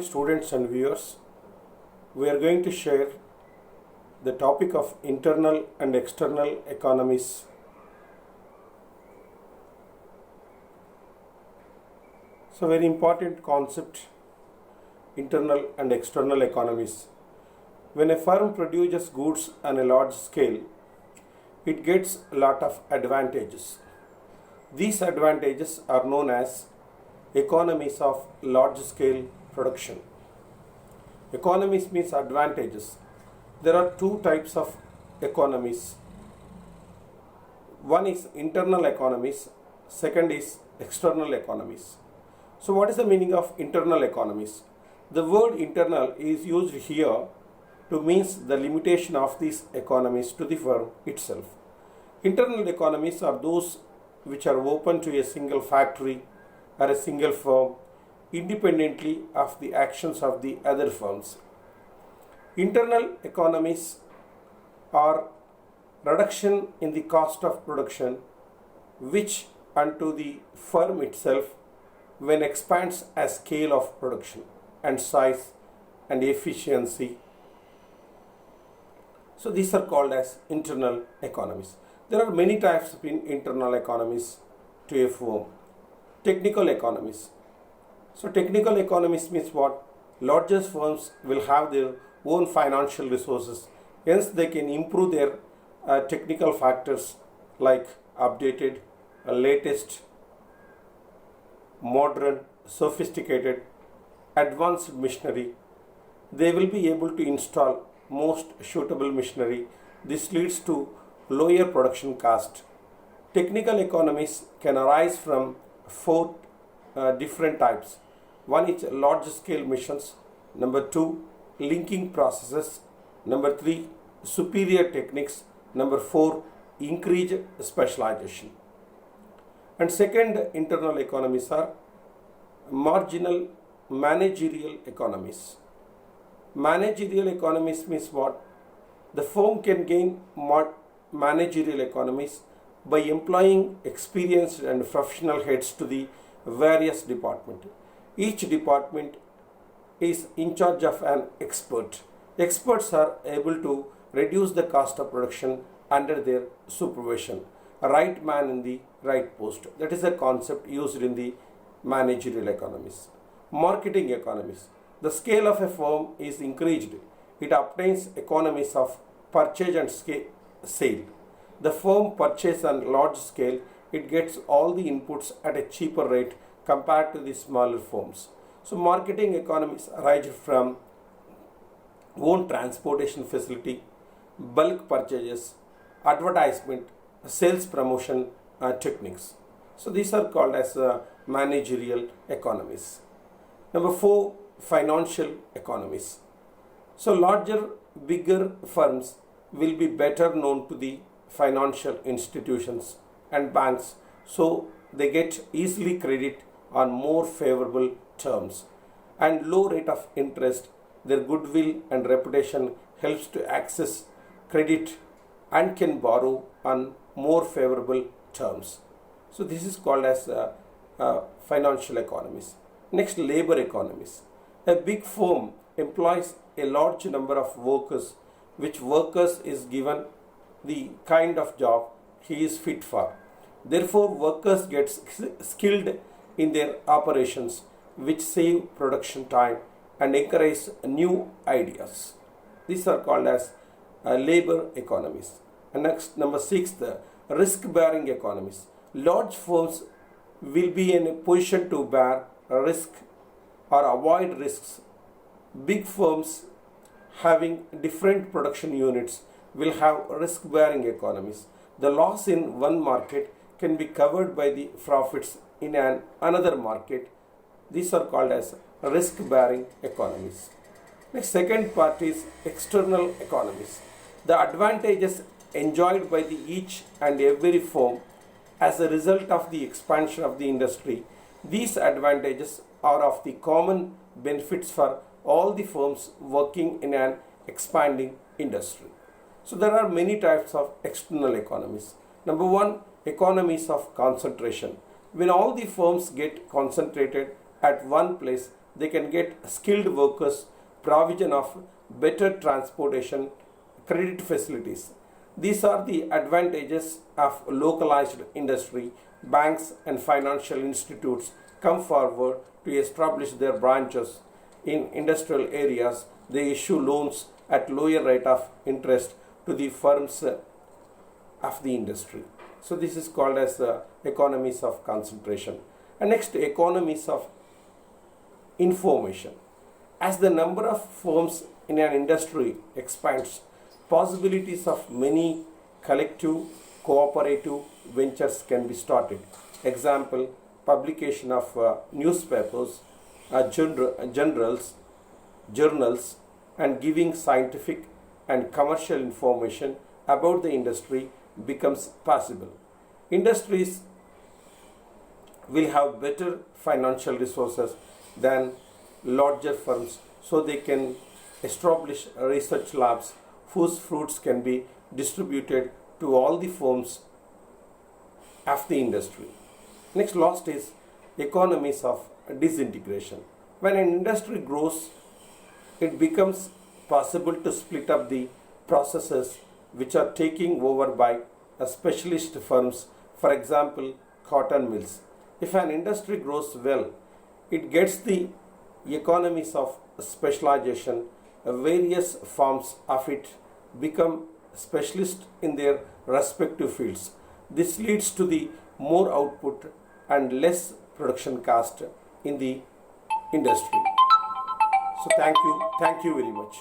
Students and viewers, we are going to share the topic of internal and external economies. So, very important concept, internal and external economies. When a firm produces goods on a large scale, it gets a lot of advantages. These advantages are known as economies of large scale production. Economies means advantages. There are two types of economies. One is internal economies, second is external economies. So what is the meaning of internal economies? The word internal is used here to means the limitation of these economies to the firm itself. Internal economies are those which are open to a single factory or a single firm independently of the actions of the other firms. Internal economies are reduction in the cost of production which unto the firm itself when expands a scale of production and size and efficiency. So these are called as internal economies. There are many types of internal economies to a firm. Technical economies. So technical economies means what? Larger firms will have their own financial resources. Hence they can improve their technical factors like updated, latest, modern, sophisticated, advanced machinery. They will be able to install most suitable machinery. This leads to lower production cost. Technical economies can arise from four different types. One is large scale missions. Number two, linking processes. Number three, superior techniques. Number four, increased specialization. And second internal economies are marginal managerial economies. Managerial economies means what? The firm can gain managerial economies by employing experienced and professional heads to the various departments. Each department is in charge of an expert. Experts are able to reduce the cost of production under their supervision. A right man in the right post. That is a concept used in the managerial economies. Marketing economies. The scale of a firm is increased. It obtains economies of purchase and sale. The firm purchases on large scale, it gets all the inputs at a cheaper rate compared to the smaller firms. So marketing economies arise from own transportation facility, bulk purchases, advertisement, sales promotion techniques. So these are called as managerial economies. Number four, financial economies. So larger, bigger firms will be better known to the financial institutions and banks, so they get easily credit on more favorable terms and low rate of interest. Their goodwill and reputation helps to access credit and can borrow on more favorable terms. So this is called as financial economies. Next, labor economies. A big firm employs a large number of workers, which workers is given the kind of job he is fit for. Therefore, workers get skilled in their operations, which save production time and encourage new ideas. These are called as labor economies. And next, number six, the risk-bearing economies. Large firms will be in a position to bear risk or avoid risks. Big firms having different production units will have risk-bearing economies. The loss in one market can be covered by the profits in another market. These are called as risk-bearing economies. Next, second part is external economies. The advantages enjoyed by each and every firm as a result of the expansion of the industry. These advantages are of the common benefits for all the firms working in an expanding industry. So there are many types of external economies. Number one, economies of concentration. When all the firms get concentrated at one place, they can get skilled workers, provision of better transportation, credit facilities. These are the advantages of localized industry. Banks and financial institutes come forward to establish their branches in industrial areas. They issue loans at lower rate of interest to the firms of the industry. So this is called as economies of concentration. And next, economies of information. As the number of firms in an industry expands, possibilities of many collective cooperative ventures can be started. Example, publication of newspapers, journals, and giving scientific and commercial information about the industry becomes possible. Industries will have better financial resources than larger firms, so they can establish research labs whose fruits can be distributed to all the firms of the industry. Next, last is economies of disintegration. When an industry grows, it becomes possible to split up the processes which are taken over by specialist firms, for example, cotton mills. If an industry grows well, it gets the economies of specialization. Various forms of it become specialists in their respective fields. This leads to the more output and less production cost in the industry. So thank you very much.